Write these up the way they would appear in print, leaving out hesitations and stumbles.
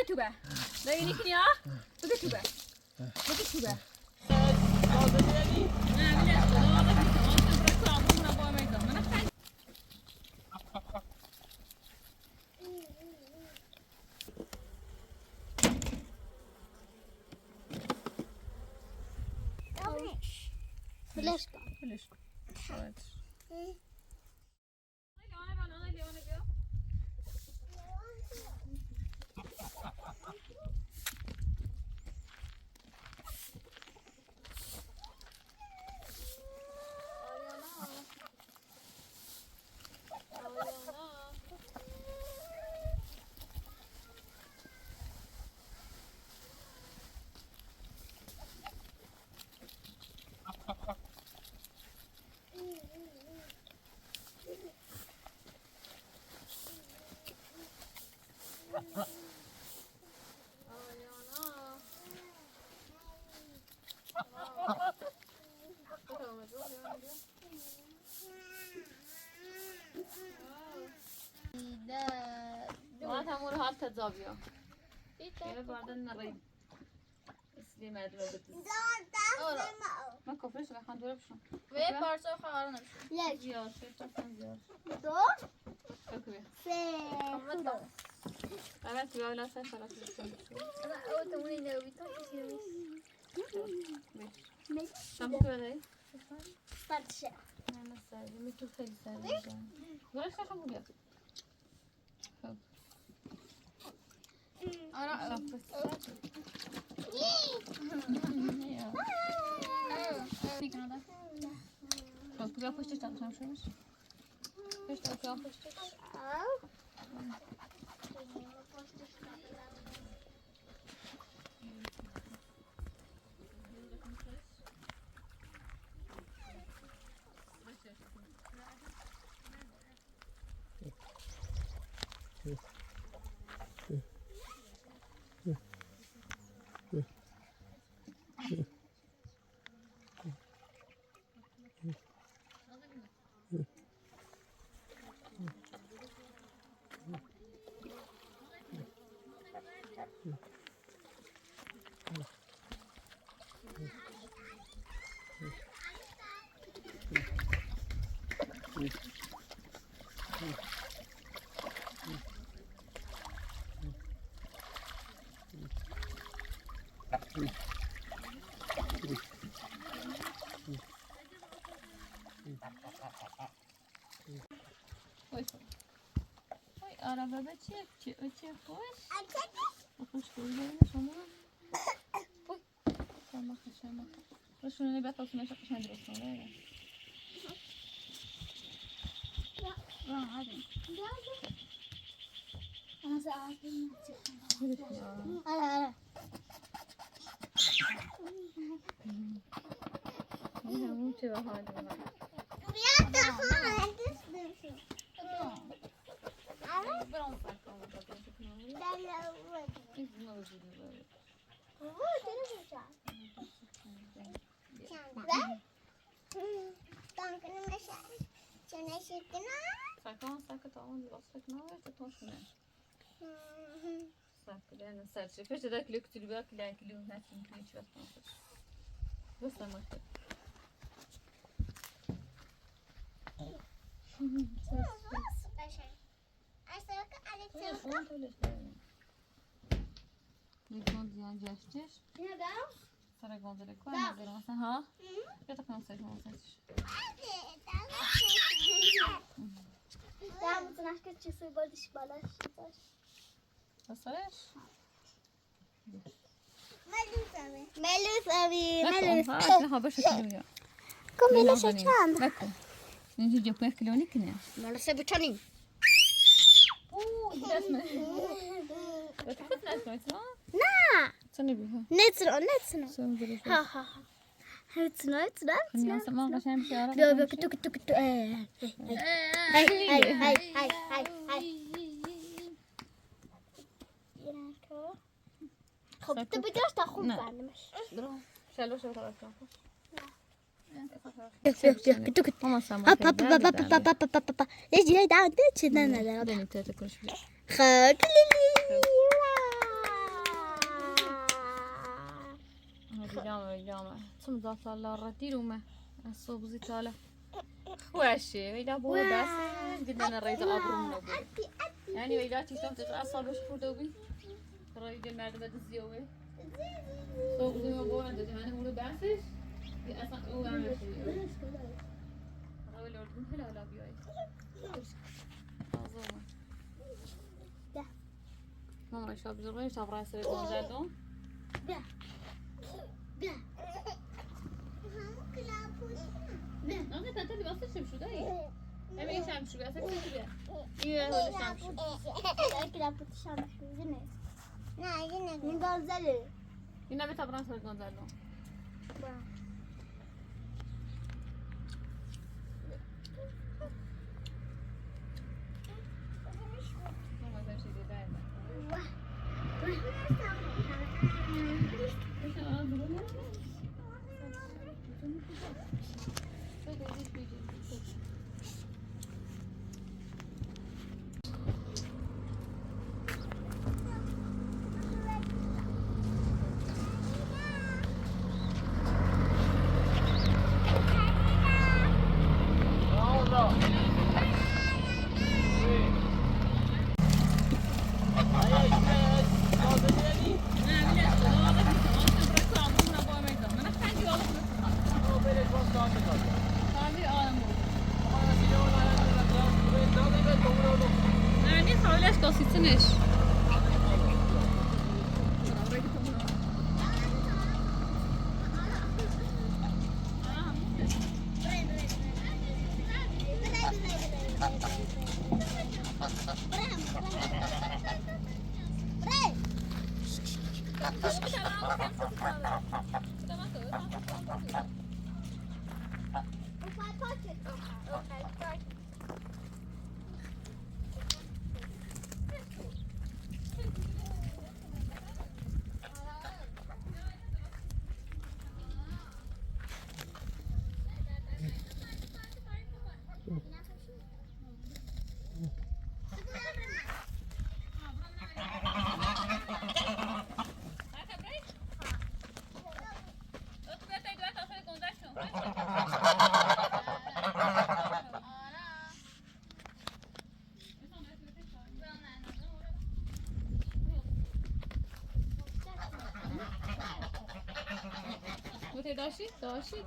بگو تو به دایی نکنی ها بگو تو به بگو تو به فلش کن فلش کن ما تمور حال تزابيا يا بعدين نريد اسلي ما ادري ما كفرش راح ندور بشو و پارسا خواهر نمیشه یک زياد شو تفهم زياد دو اوكي سه اول تو ولا سه خلاص او تمونی نوی تو كم كده پارسا انا سعيد متو خيل سعيد ولا شيء خمو بيا انا خب بیا پشتش تقسیم شدش پشت بیا پشتش araba çek, koş. Koş koyuyor sonra. Oy. Tamam kaçama. Şunu ne bakalım ne şapış ne diyorsun öyle. اه عادي انا ساعات هلا هلا مو كذا هذا. يا تفاح تسلم برام فكر لا لا هو ساكت عون الأصفك ناوي تتوصل ساكت أنا سرت فيش ذاك اللي كتير باك لا كل يوم ناس يمكن يشوف بس ما كتير يكون زين جاشتش ترى قاعد لك وين زين مثلا ها يعطيك نصيحة ما نسيتش Ja, moeten naar het zo bij de spullen. وصلش ملوث أبي ها باش كلويا كم إلى شجان ماكو نجي جوب ياكلوني كنا ملوث بتشاني اوه اسمع بتاخذ ناس مثلا نا تسني بها نتسنو ها ها ها نتسنو خليني اسمع ما عشان امشي ورا دو كتو كتو كتو هاي خب تبي جاش تاخذ بعد مش شالو شو ترى ماما سامع يجي لا دعوة تشدنا بني تاتا كل شوي خاك لي ذات الله ردي وما الصوب زيت على خواشي ويلا بو بس قلنا انا ريت ابرم نبو يعني ويلا تيشوف تتعصب شوفوا دوبي ريت المعده بد الزيوه صوب زي ما بو عندك انا مو باسش يا اصلا هو عامل شيء هو لو هلا ولا بيوي عظمه ده ماما شاب زرقاء شاب راس رجال ده ده أنا كنت اللي بس شو ده إيه؟ أنا إيش عم شو بس شو ده؟ إيه هو اللي عم شو؟ كده بتشرح زين لا زين من غزل إنها بتبرز في الجنزالو ماما زي شيء ده يعني حاولش قصيتنش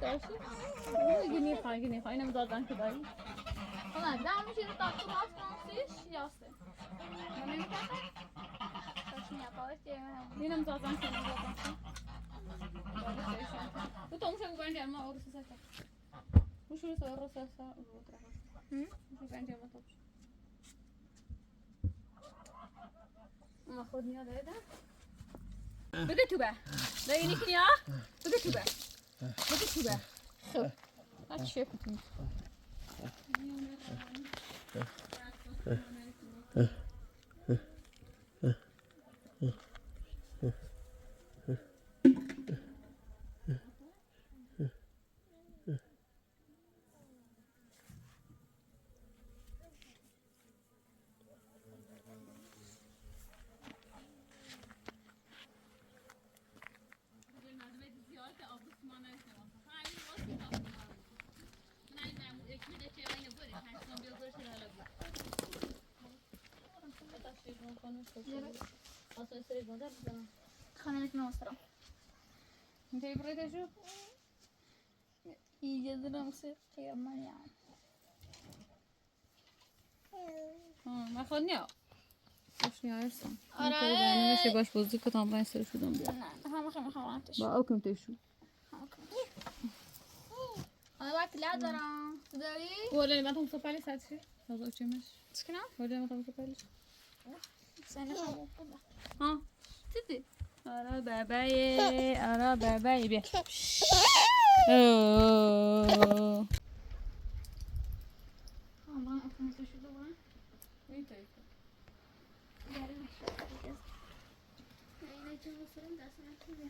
داشي جني خاي انا مزادان كداي والله ده عم يصير طاقه راس نصيش ياسه ما ينفع تشني قوس هنا مزادان كده مزادان وتو مش ابو عندي ما اورس ساعه وشو اللي صار رصاصه وتروح مش عندي ما طبش ما خذني هذا بديتوا بقى لا ينيكني يا بديتوا بقى خب هات شافتني خلينا نوصل انت بريت اشوف يجذنا موسيقى مريم ما خدني وش يعرسن انا ماشي باش بوزيك طعم يصير شو دم هم خمرانتش بقى اوكم تشو انا وقت لا درا تدري ولا ما تم صفالي ساتشي هذا ايش مش سكنا ولا ما تم صفالي سنه ها تدي أرى باباي بيه ما أفهم شو دوره وين تايفه يعني جوا سرند أصلا كذا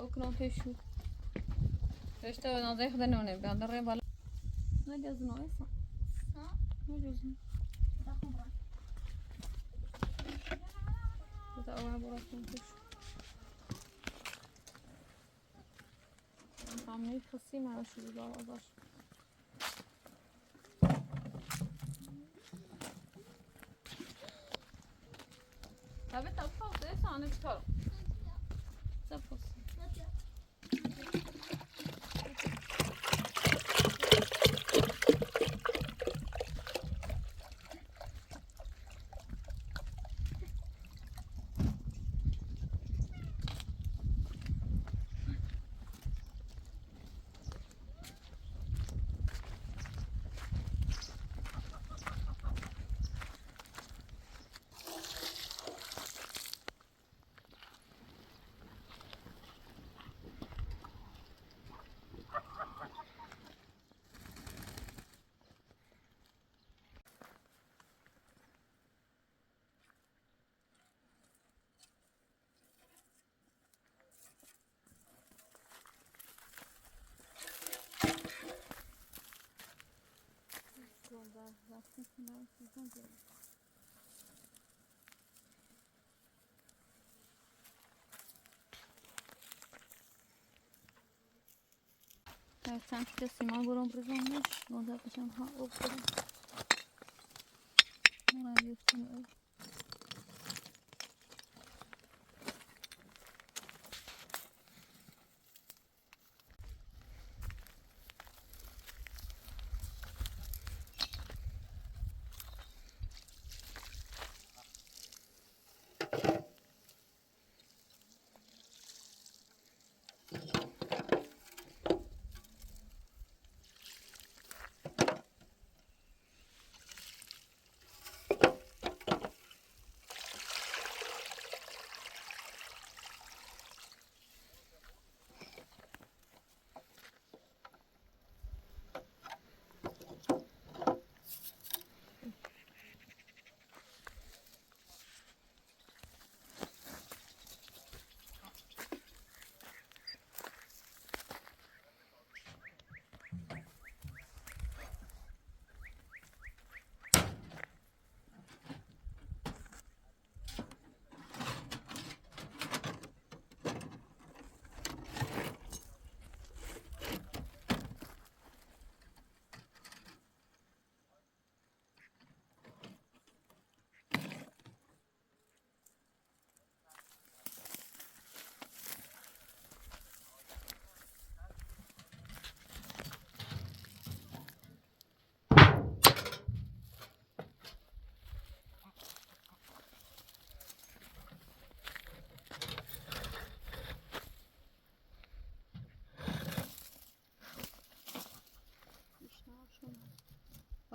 اوكنو تشو اشتا نازي خدنونه بيادر بالا ما جزنو اصلا ما جزنو بتاع براسهم تشو عملي خصي مع شو لا اقدر طب انت بتخلص ايش انا بتخلص تفصل Sanki de siman buram brizanmış. Onda yapacağım ha okurum. Oraya yapacağım.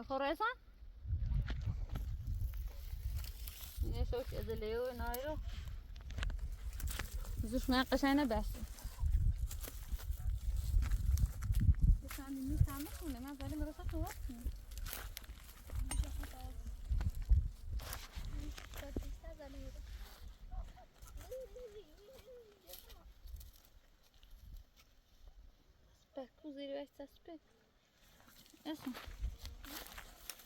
بخوريسا نشوف إذا ليو نايرو زوج ناقش أنا بس عندي ميت عمل ولا ما بالي مرسخ وقتني سبك وزيري واحد سبك اسمع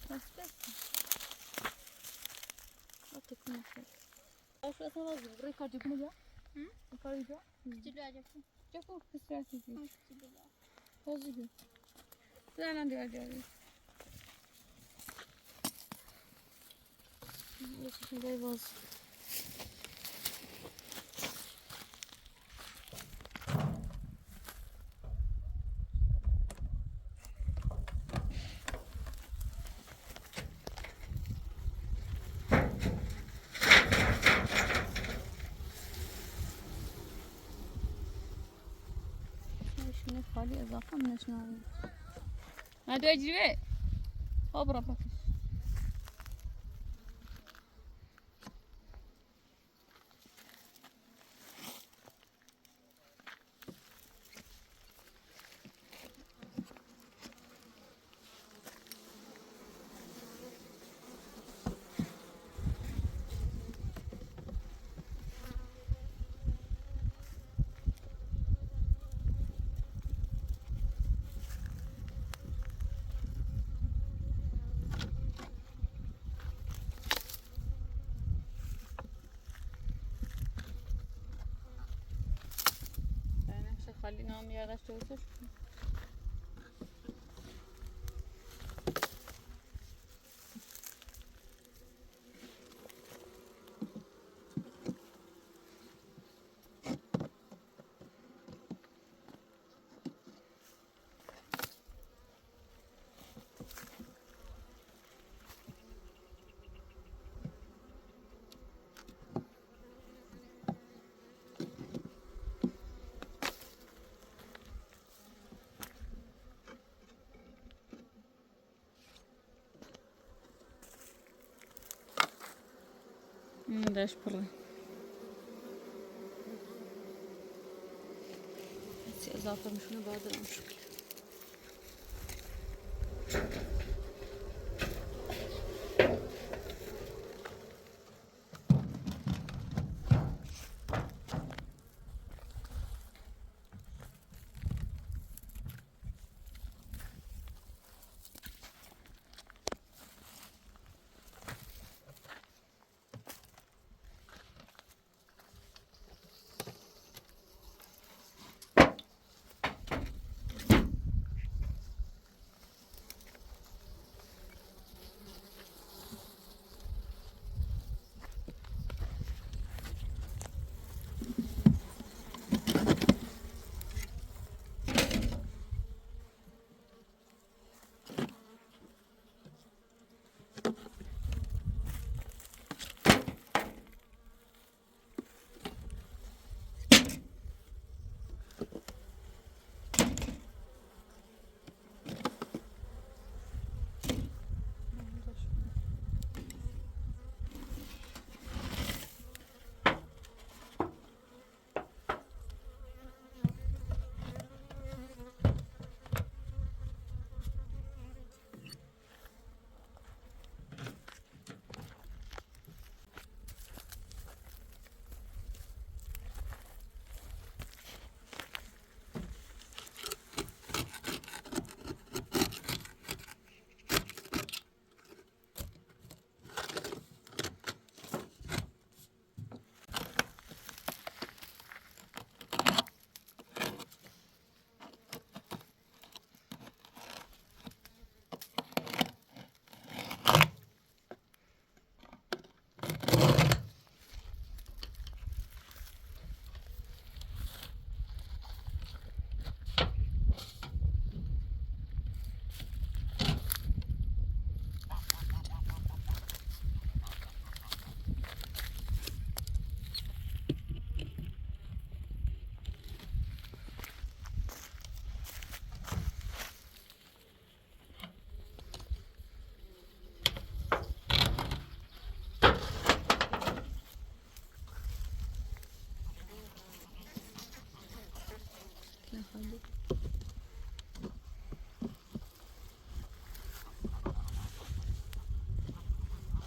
سبك أعطيك مثل أوش أصلا زغري كارجي كنا جا كارجي جا جدوا عجبكم جاكم كسراتي جي هذي لا أنا عندي عجبي ليش جاي باز شنو خالي إضافة من شنو هذا أجري خبرة بس خلينا هم يغشوا وسوش. داش برا هسي اضافه مشونه بعد المشكله.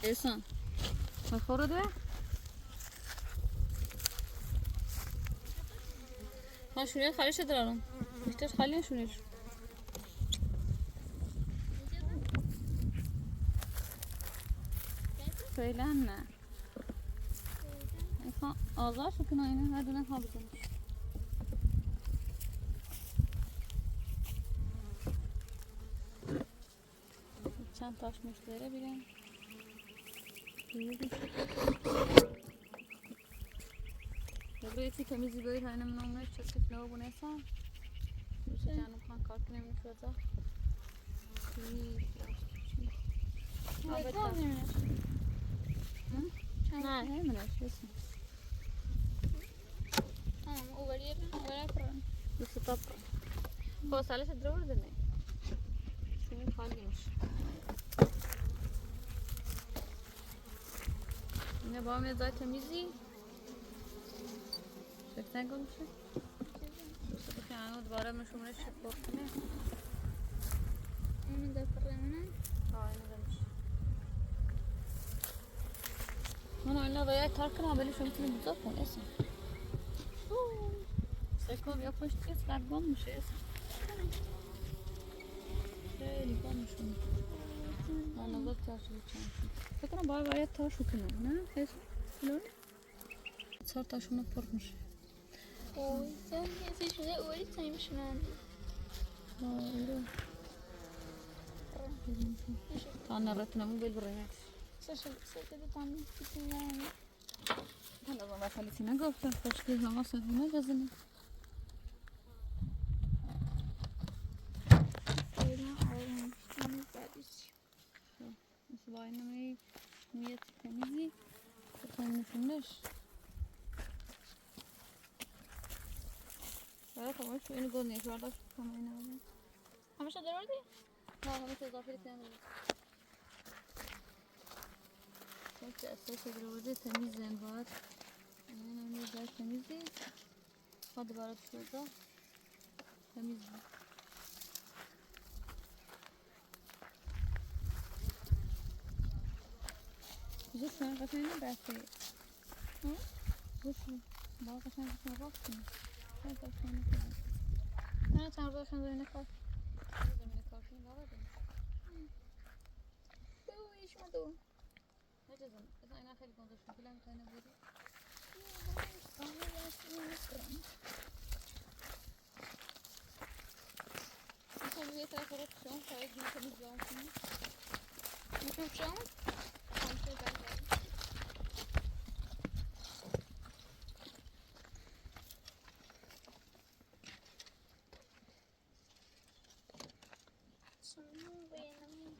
ايسان مفروض ده ها شنو خليش ادرارم مشتاش خليه شنو فعلا ايفا آزار شو كنا هنا هذا نخاف بزنش چند تاش مشتره بیرم ببريتي تميزي بيت هاي من عمرك شكل لو بنيسا مش جانو خان كارتني من كذا ها هاي مناش اسمه ولا فرن بس طب هو سالش الدرور دني شنو خالي مش نه با هم زای تمیزی شکتن گل میشه بخی عنو دوباره مشومرش شکر کنه اون ده فرنه اینو دمش من اینا باید تار کنم ولی شما میتونی بزار کن اسم سکو بیا پشت کس لرگان میشه اسم خیلی گم میشه من نظر تار شده چند فکر کنم باید تار شو کنم نه اسم کلونه چهار تاشون پر میشه Oj, sen ser şöyle öğreteyim şunu. أنا رتنا مو بالبريات. Şaşırdı tam bütün yani. هلا والله خليتينا قبل تشكيها ما صدقنا جزنا. Öyle ayrılmıştım sadece. مثل إنما مية تميزي كنا نفنش. لا طبعا شو إني قلني شو عرفت كمان هذا. Ama şey derdi? ها هم تضافي كامل. كنت أساس الجودة تميز زين بعد. أنا نعمل بعد تميزي. هذا بعد شو ده تميز. جسنا قتلنا بعثي. جسنا بعض عشان جسنا غاصين. هذا عشان كذا. أنا تعرف عشان زي نكار. لازم نكافين هذا. إيش ما دو؟ نجزم. إذا أنا خلي كون ضش كلام تاني بدي. مثلا هي ترى فرق شلون فرق دي كم جوان فيه. نشوف شلون؟ خمسة بعد. شنو بينهم؟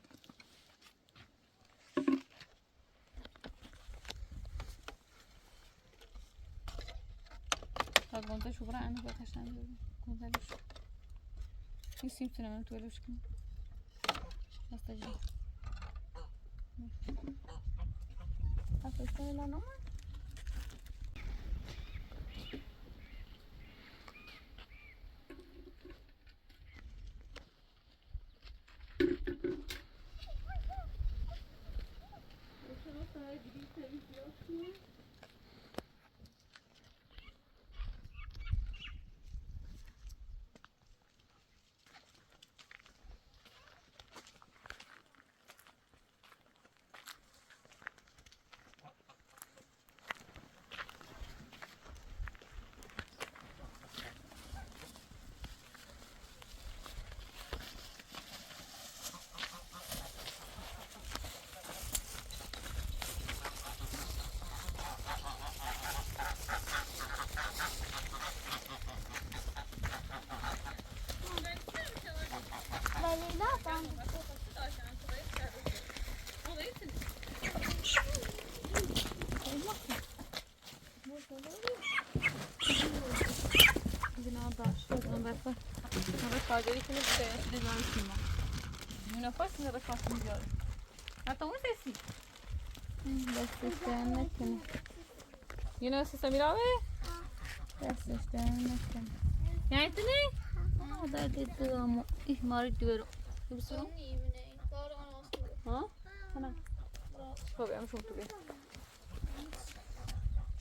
كنت شو برا أنا بقى عشان كنت ليش يصير سنة ما تولوش كنا بس تجي أفكر لا نوم. ولی لا tam. نظافة نظافة جري كل شيء لازم نسمع نفس نظافة مجال حتى مو سيسي بس استنى كنا. ينا سميرة بس استنى كنا. يعني تني هذا قد إيه ماري تبرو يبصرون ها أنا طب أنا شو تبي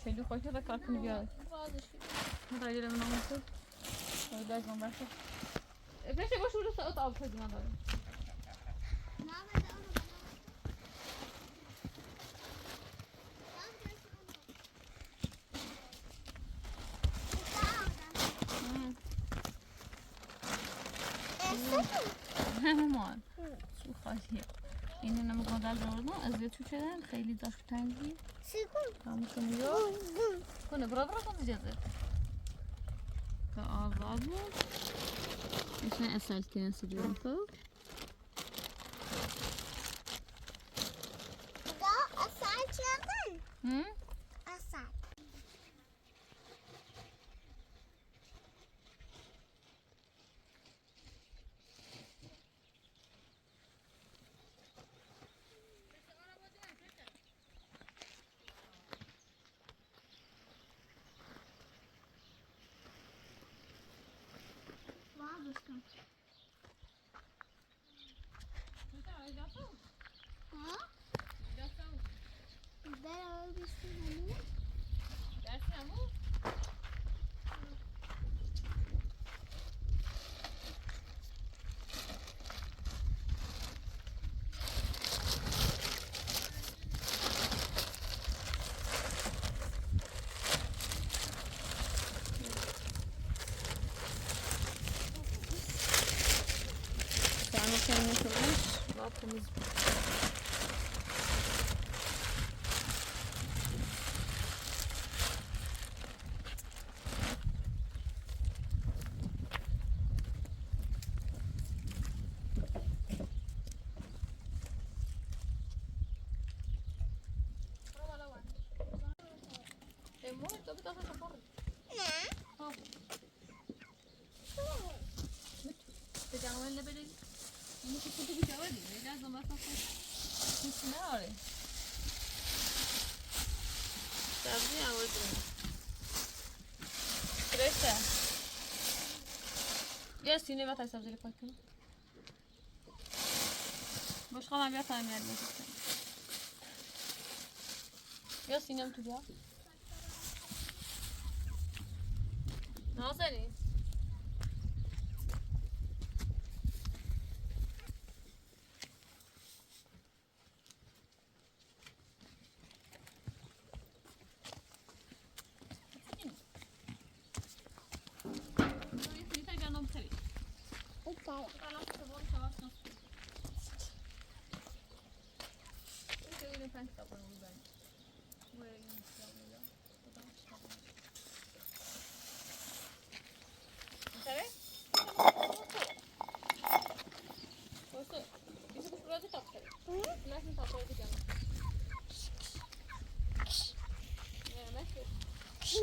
شيلو خوش هذا كارت مجال هذا يجي من عمره هذا جنب بس ليش يبغى شو لسه أطعم في هذا همان شو خاشية إننا مقدار جوردنا أزيد شو كذا خيلي داش تانجي كم يوم كنا برا خذ جزر كأعضاء إحنا أسألتين سجون فوق Şeyini kılmış. Bakımız. Molto, bir daha sapor. نه Becanım elle böyle. Bunu kutu bir şey var değil mi? Lazım varsa hiç ne var? Sabzi avurdum. Kresta. Ya sine batay sabziyle koydum. Başka ben bir atayım yerine. Ya sinem tutuyor. نازنین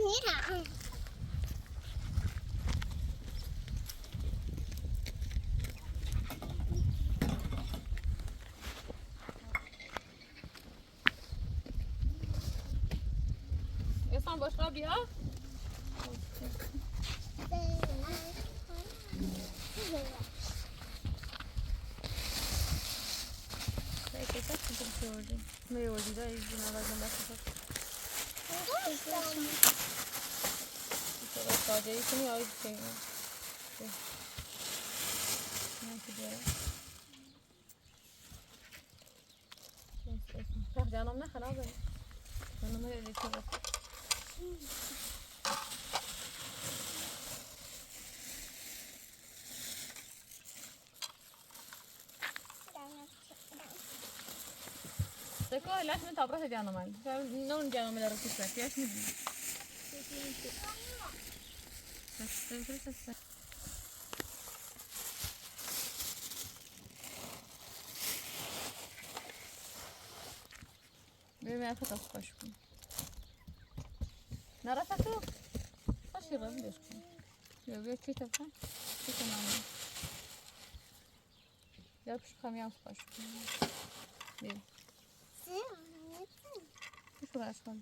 میرم Sen başka bir ya? Peki kaç kutu gördün? Ne oldu da izin alacağım başka. Sonra sadece işini ayıp şey. Ne kadar? Bak canım ne kadar ben. Canım öyle bir şey var. تكو لاش من تبرة جانا مال نون جانا مال ركوسة فيش مدي بس بما فتح فشكم نرى فتو فشي رب ليشكم يبي كي تفهم كي تمام يا بش كم يوم فشكم بيه شو راح أشكال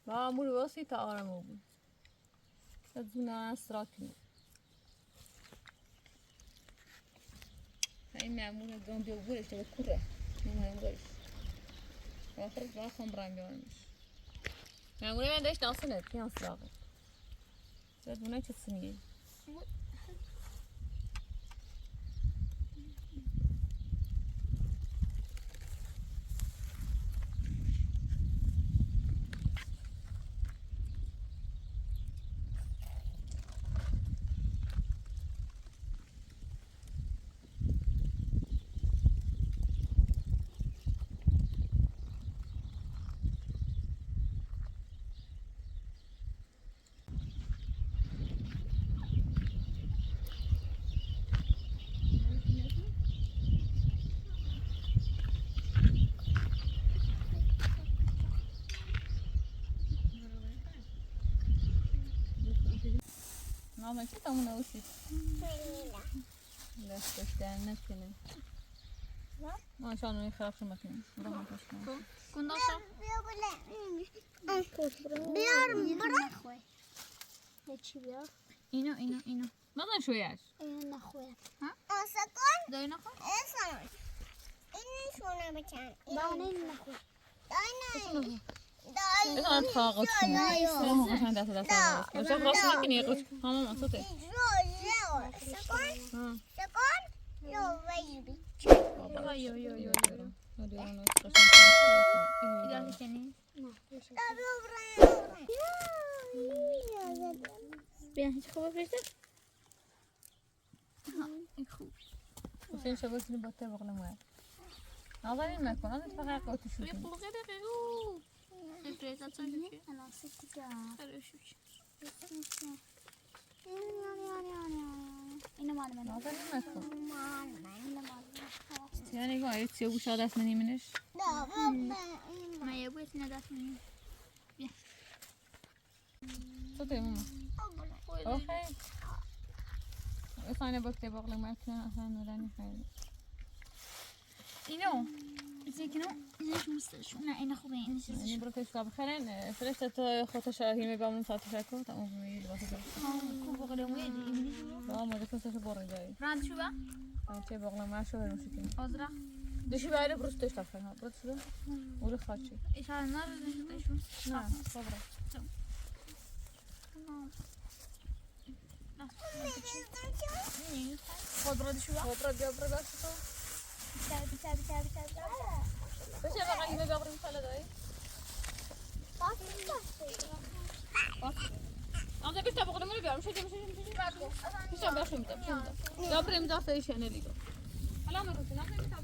ما مول واسي تعارم أبو تدونا سراكني هاي معمولة جنب يقول تبى كرة ما يقولش آخر جا خمران جوانش معمولة ما عندش ناصنة فيها سراقة تدونا تتصنيه ما كنت أمنا وسيت لا تشتغل نكني ما شاء الله يخرب شو مكان راه تشتغل كنا شو بیارم برای چی بیار؟ اینو نزن شویش اینو نخواه ها؟ سکن دایی نخواه؟ این شونه بچن دانه این نخواه دانه إذا أنت خاقت شو؟ ما عشان ده ثلاثة بس عشان خلاص ممكن يقص هم ما صوتي سکن سکن لو بيبي يو هذا أنا إذا تشني بيان هيك خبر فريسة خوب حسين شبكني بطل بغلى معي نظرين ما يكون أنا تفقع قوتي شو يقول غير غيرو نفريت أتصل أنا ستة حلو شو إنه ما أنا نظرين ما يكون إنه ما يعني قاعد تسوي شغلات مني منش لا ما يبغيت ندافع مني صدق ماما أوكي أنا بكتب بغلى معك أنا راني خير إنه زيكنو ليش مستشفى أنا خوي إني يعني بركة شاب خيرين فرشة خوتش هي مبام من ساعة شاكو تأمر ميجي بس كوب بغلى ويد إيمني لا ما دكتور سافر جاي راند شو بقى أنا شيء بغلى مع شو هالمشكلة أزرق دشي بعد برش تشتغل برش شو ولا خاتشي إيش هذا النار اللي شو نعم صبرا خضرة شو بقى صبرا جبرا بس بس يا بقى يبغى جبرا مثلا ده أنا بس أبغى نمر بيا مش مش أبغى شمتة جبرا مدافع إيش أنا اللي هلا ما رحت نعمل بتاع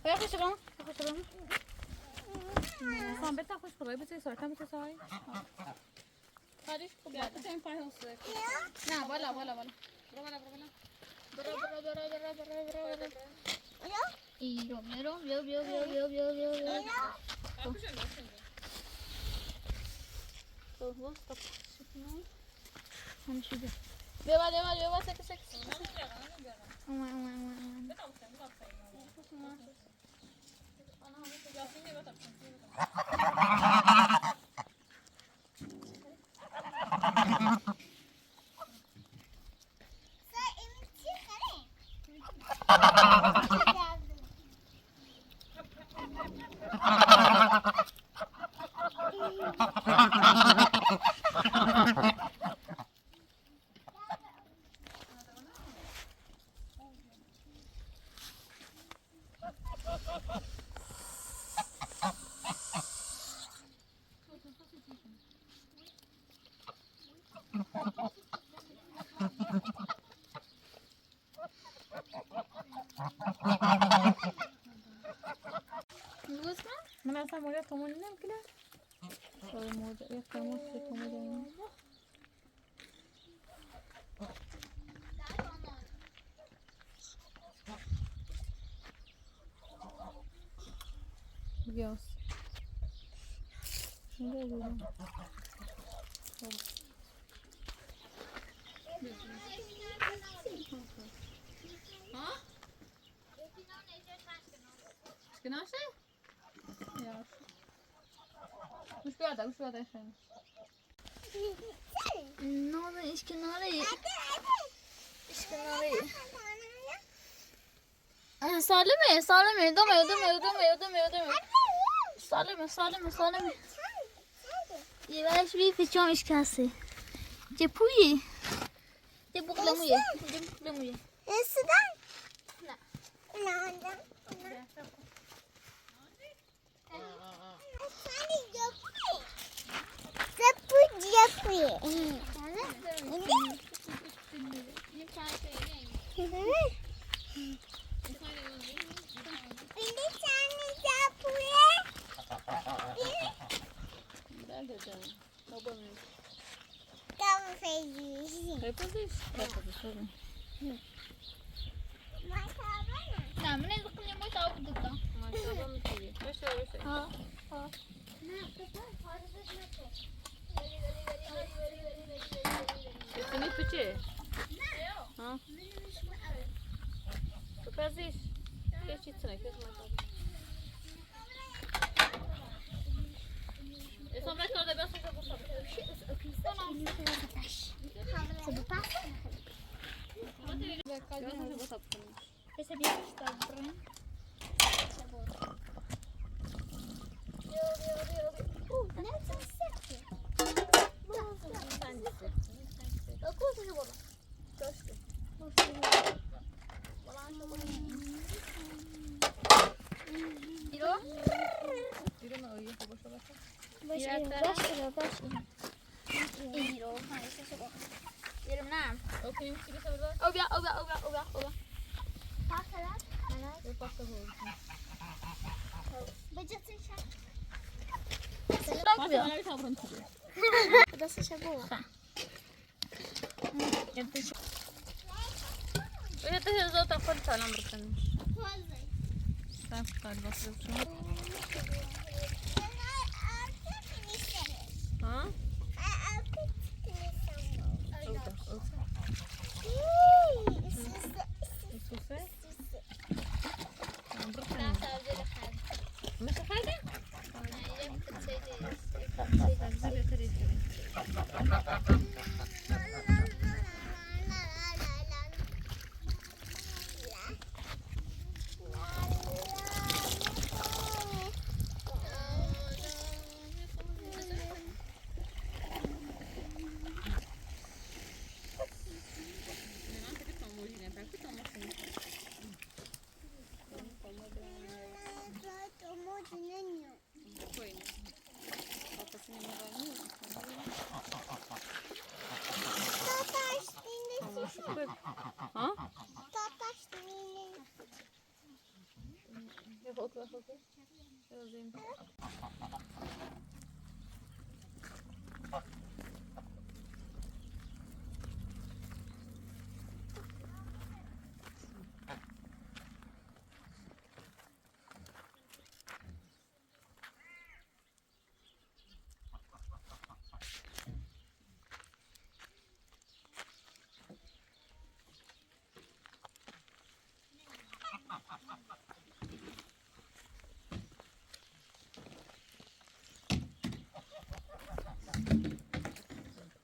يا أخي شباب صام بيت أخوش برا بتسوي صار كم بتسوي خارج كوبا تسوي فاين وصلك لا ولا برا بيوا سك من أصلا موجود كمان نعم كده موجود يا كمان في كمان بياس شنو ده ها شكناشة يا مش بيعدك يا شين نوضة إيش كناري سالمة دمي سالمة يبقى بي في شو إيش كاسي جبوي جبوكلموية السودان لا لا نعم من يزق لي موت أو ضده ما شاء الله مثلي وش ها Ini pecah. Ha? Tu peziš? Kaj čicne, kaj smo to? Jesam rekla da bi ja sam kako sam. Ja sam kako sam. بس أبي أشتغل نعم Okey, mesti bisa berdoa. أوبيا أوبيا أوبيا أوبيا أوبيا Lepas tu hol. أوبيا Mana bisa berhenti? Ini tuh yang zat aku salam berkan. Saya kan bakal tu. Ha? Susah. Berkan. Masih ada? Saya tadi. Ha? Yok oku. Yazayım.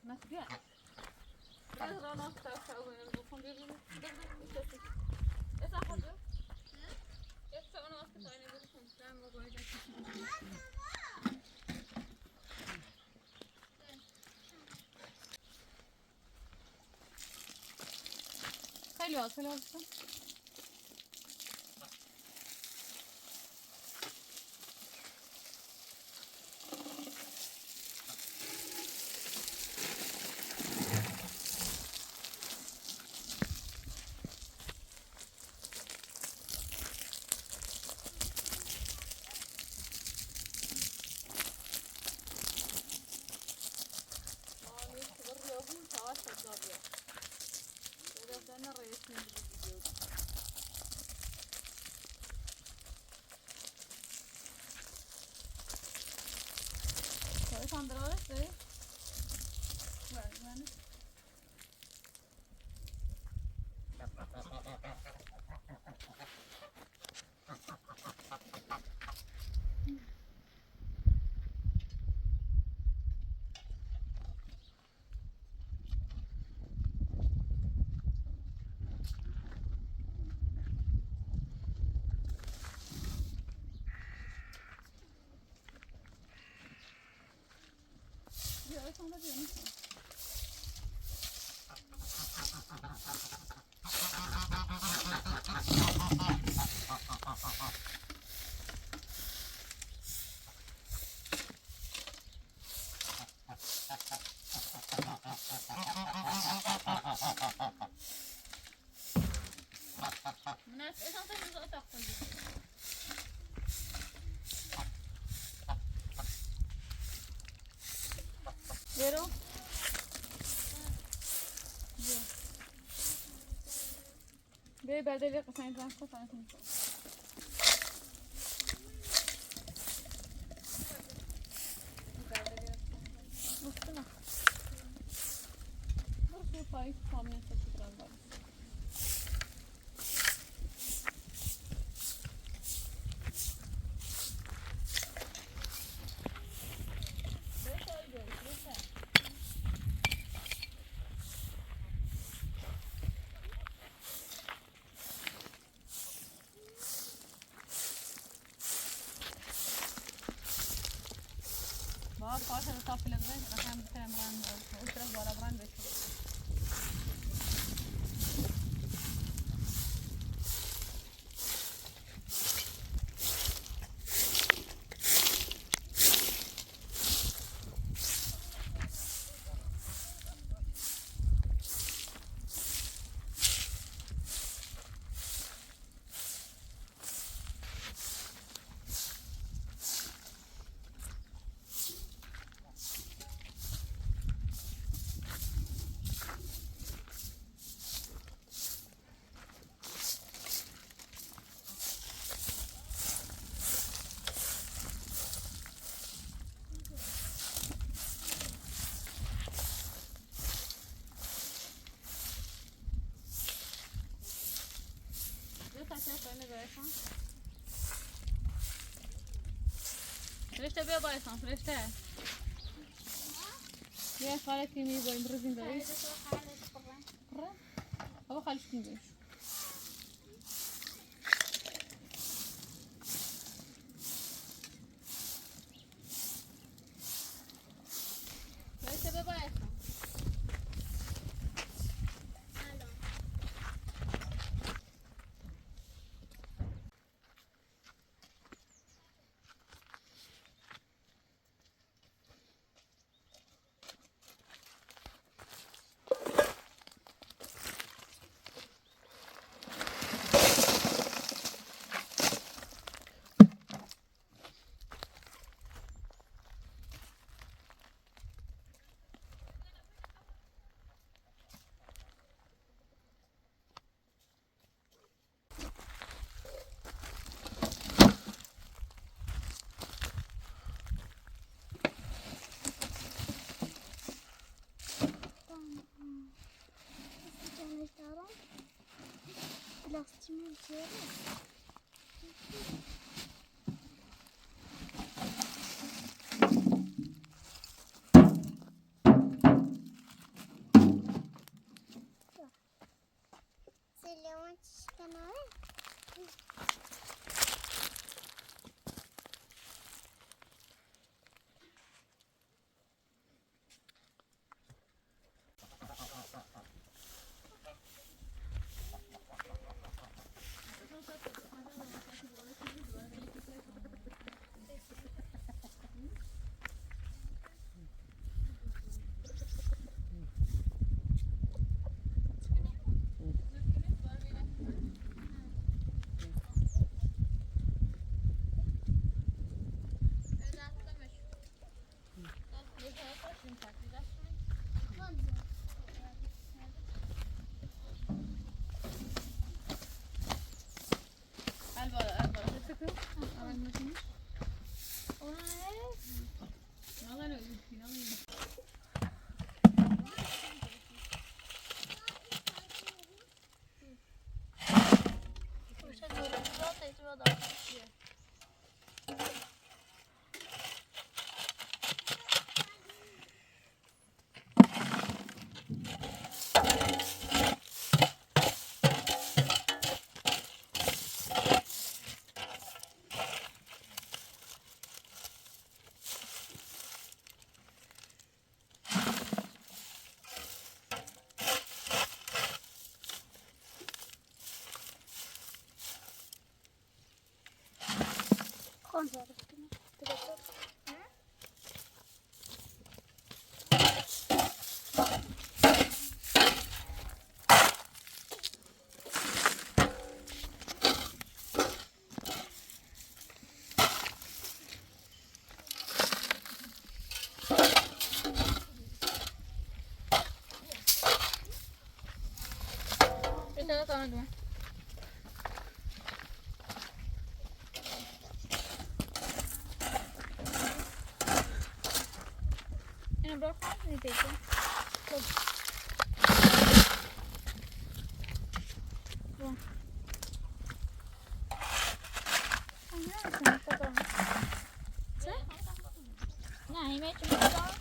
Nasıl ya? Biraz daha taşa oynayalım. Bu fon bir Esa hadi. Esa onu askı tane bulursun. Ben bu koyacağım. Hello, hello. Zero. بيا بعدين قصين ترانسكو فانتم برضو فايت فامين تشكرا بس بار فاش هذا صافي لغزين راح نعمل بران وشرب ولا بران بس ليش تبي بايصان ليش تعال يا خالتي مي باي مرزين باي برا هو خالتي كنجيش ليش تبي بايصان نه ایمه چون بزار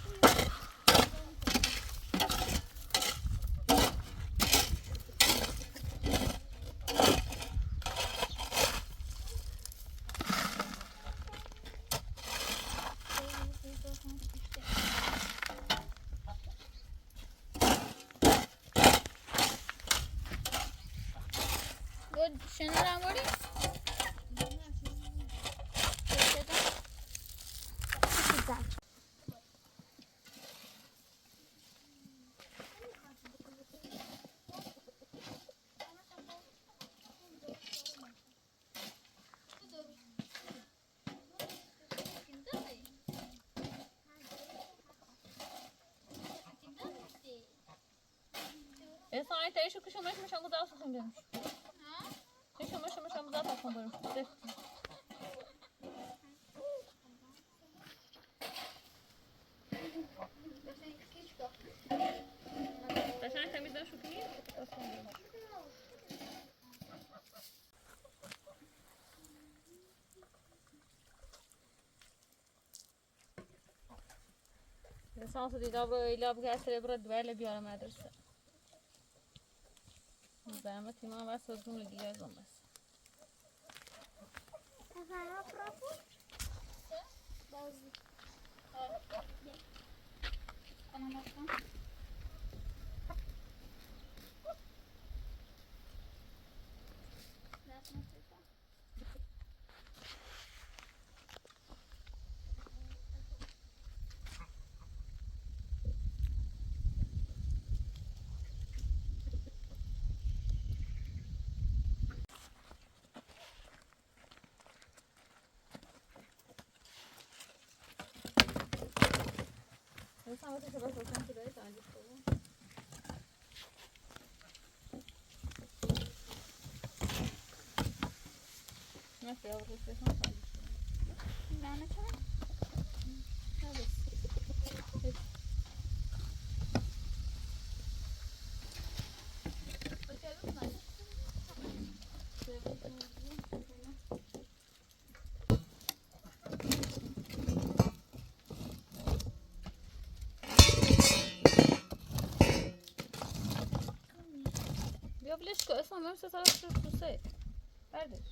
شنو رموری؟ Essa aí tem que chamar mudar o som deles. Deixa eu mudar o som deles. Taşan temizden şu kimi? Lisansı دیگه böyle بگذره برات دوباره بیارم مدرسه. زحمت ما بس از اون دیگه از اون بس. Sama tu sebab sokan sudah tadi tu. Nasıl yavrum sen tadi? نه چرا؟ بیا بلش که اصلا من سه طرف شد تو سه بردش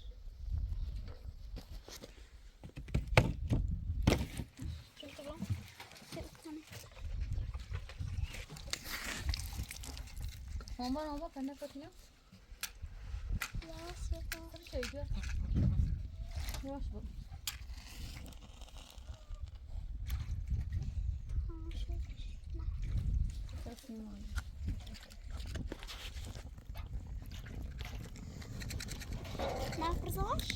چطور با؟ ماما کنده فتیه؟ خیلی شایی بیا یواش برو تصمیم آنی ما فرزاش؟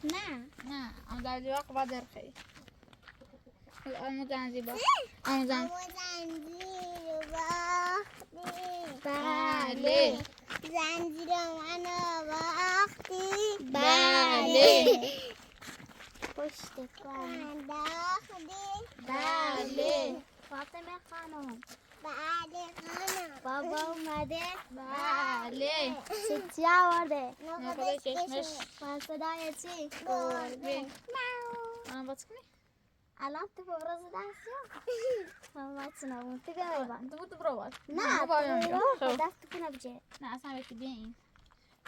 نه نه اما در دیوار قبل خیلی آمو زنزیبا آمو بله زنجیر منو باختی بله پشت کن انداختی بله فاطمه خانم بله خانم بابا اومده بله چی آورده نقابه چشمش با صدای چی؟ گربه منم باز کنی؟ الان تو برو دستم ما تناوم تقريبا انت بود برو نه خب. دست کنه بجه نه اصلا بهش بیاین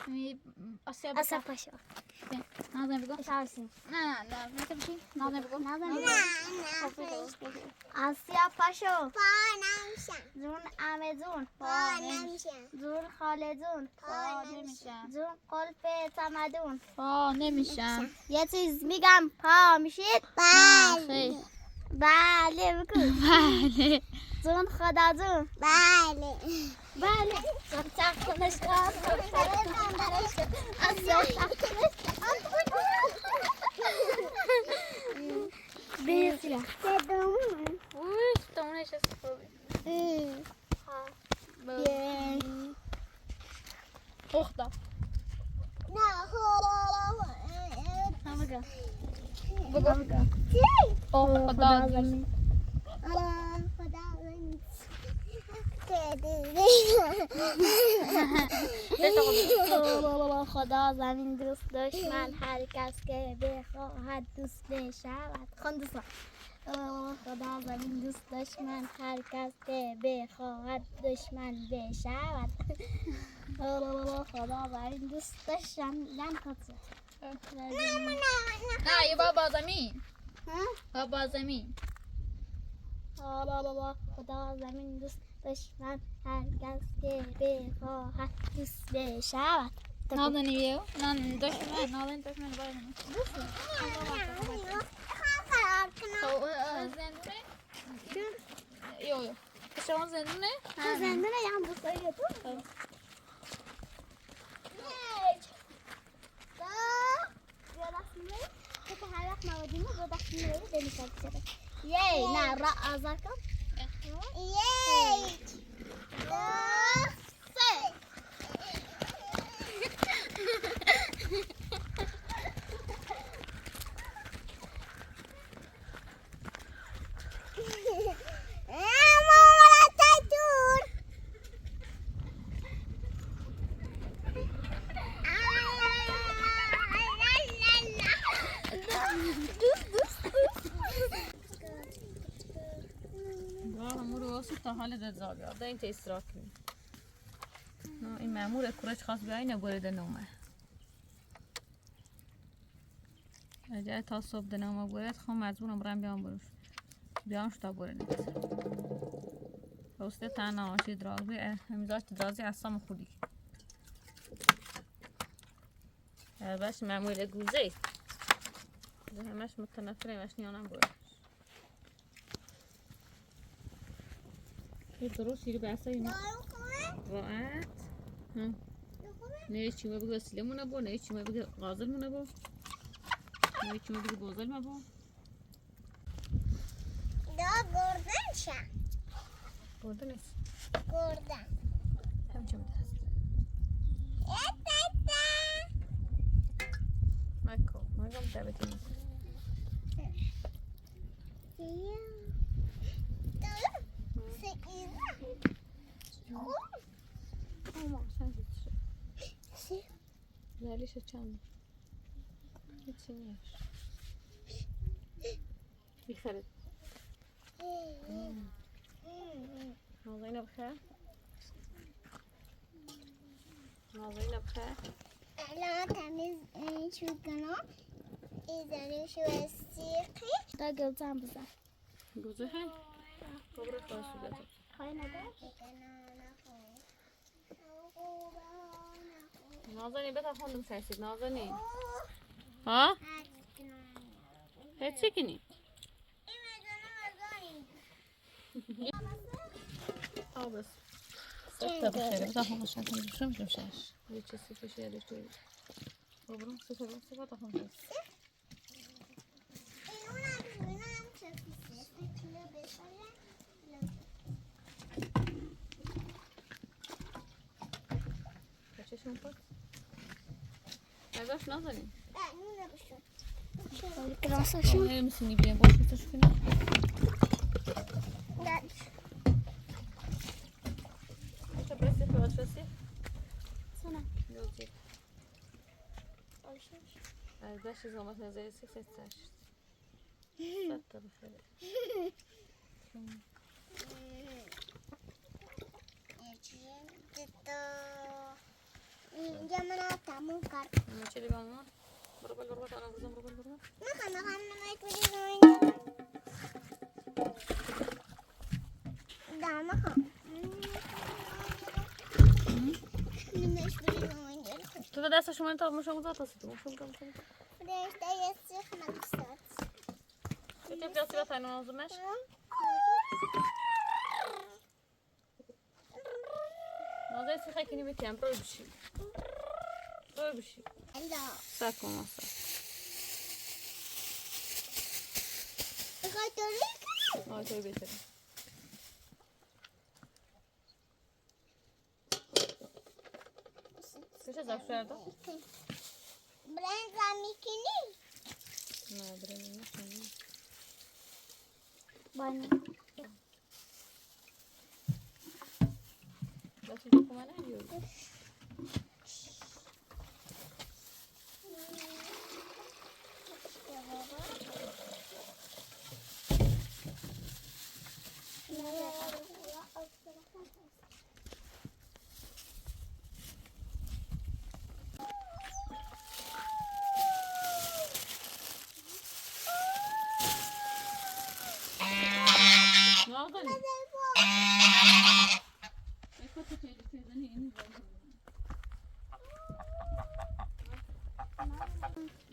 می آسیا اصلا پاشو نازم بگو ايش عارفين نه نه نه بشی نازم بگو آسیا پاشو پا نمیشم جون امزون پا نمیشم جون خالدون پا نمیشم جون قلب تمدون پا نمیشم یه چیز میگم پا میشید خیر بله بگو بله جون خدا جون بله بله جون تختش کار آسیا تختش بسیار سدومون وش تمونش از خوبی اخدا خدا خدا زمین دوست دشمن هر کس که بخواهد دوست بشود خواند خدا زمین دوست دشمن هر کس که بخواهد دشمن بشود خدا زمین دوست دشمن نه یه بابا زمین بابا زمین خدا زمین دوست دشمن هر کس که بخواهد دوست بشود نادنی بیو نان دشمن نادن دشمن باید زندونه یو شما زندونه تو زندونه یه هم دوست داری تو نه را آزار کن یک دو سه تا حال دزاوی آده این تیستراک کنیم این مامور کورش خواست بیایی نبورده نومه اجای تا صبح دنومه بورد خواهم مجبورم برم بیام بروش بیامش تا بورد روسته تنها آشی درازی همیزاش درازی اصلا خودی باش معمول گوزه ده همش متنفره مش نیانم بورد یه درست یه بحثایی نه راحت نه چیمه بگه وسیلمونه با نه چیمه بگه غازلمونه با نه چیمه بگه بازلمه با دا گردن شم برده نیست گردن همچه میده هست مکو مگم دبتی نیست لیش چند هیچی نیست میخرد نازنین بخیر نازنین بخیر الان تمیز شو کنم ایزانی شو استیقی دا گلزن بزن گوزه های خبره خواهشو بزن خواهی ندار؟ نازنین بتا خوندم شایستید نازنین ها؟ هیچی کنی؟ بس ستا بخیره بتا خوندم شایستید بشم شایش یه چه سفه شایده توی بابرم سفه بتا خوندم چشم پس ازش نازنین نمیتونی بیان باشوتش کنی چه برسی تو آشرسی؟ سنة یوزی ازش زامت نظری سکست ستة بخير. Jangan tamu kar. ما تشيلي بقى ماما. بربل أنا بربل. Makan naik beli dah makan. Naik beli تو دست شما انت مش مزات است مش ممكن ليش تيسيخ ملبسات. كنت بتغسل ثاني نظمش ما زي سخي كني بتيام بروبشي لا. ساكو مصر خاطرك. توي بيتر ايش هذا شو برين زاميكيني. ما ادري باني. بس يجيكم انا اليوم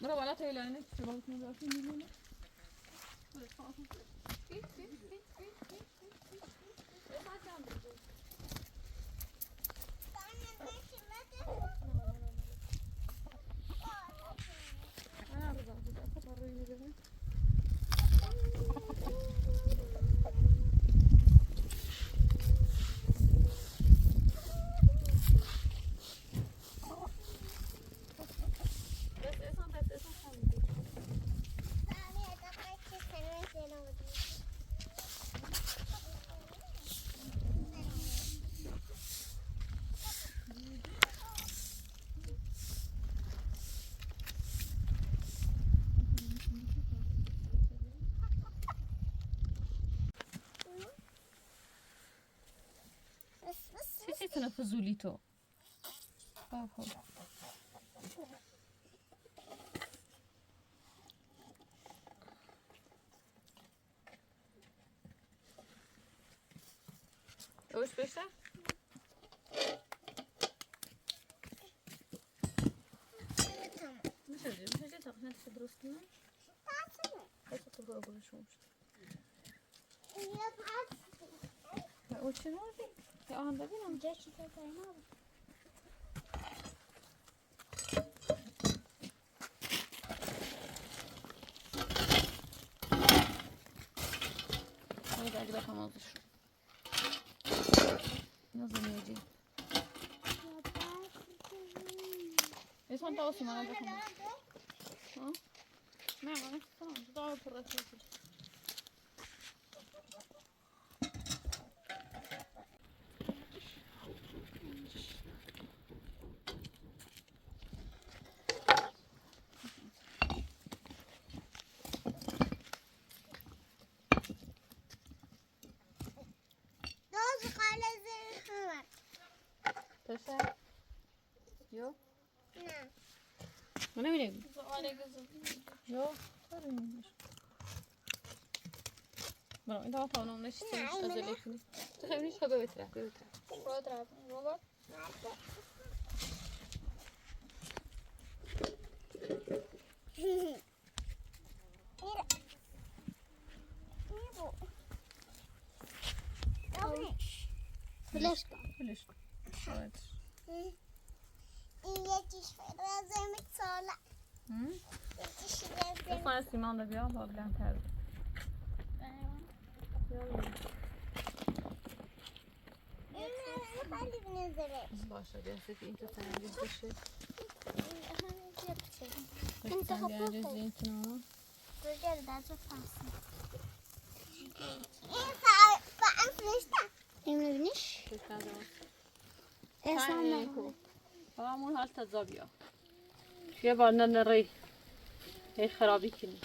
مرة ولا تقول أنا شباب ما بعرفين سيسي تنفذوا لي تو وش بيشا؟ مش هجي تاخذين تدرسنا بس تقرأ كل شو وش هذي؟ يا أنا ببين جاي شيء ثاني. هذا اللي بفهم هذا شو نظم يجي ايش انت اوصي ما انا بفهم ها ما انا خلاص ضاع في الرأس تسا يو نعم. أنا مين يو برا إنت ما فاهمنا منش أزليكني تخيلني شو بيترا روبوت ليش؟ Sonra Sinan da bir abla Bülent Erdoğan. Başladı. Siz internetten bir şey. انت Sen bir خطوط. zeytin ama. رجال ده فاصل. ايه فعم فرشته. ايه ما بنش. Tekrar devam. ايه Tamam. Tamam halta zabia. Şeye barna nereye? Hey خرابي كني.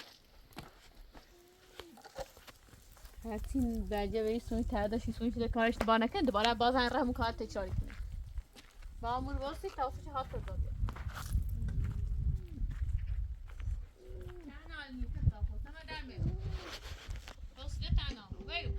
هاتین بعجه سوی تعداشی سوی فیل کارش دبا نکن دوباره باز ان راه مکار تکراری کنه با امور واسی توصیش هات داد تنها الممكن تاخذ ما دام بس ده تنها ويو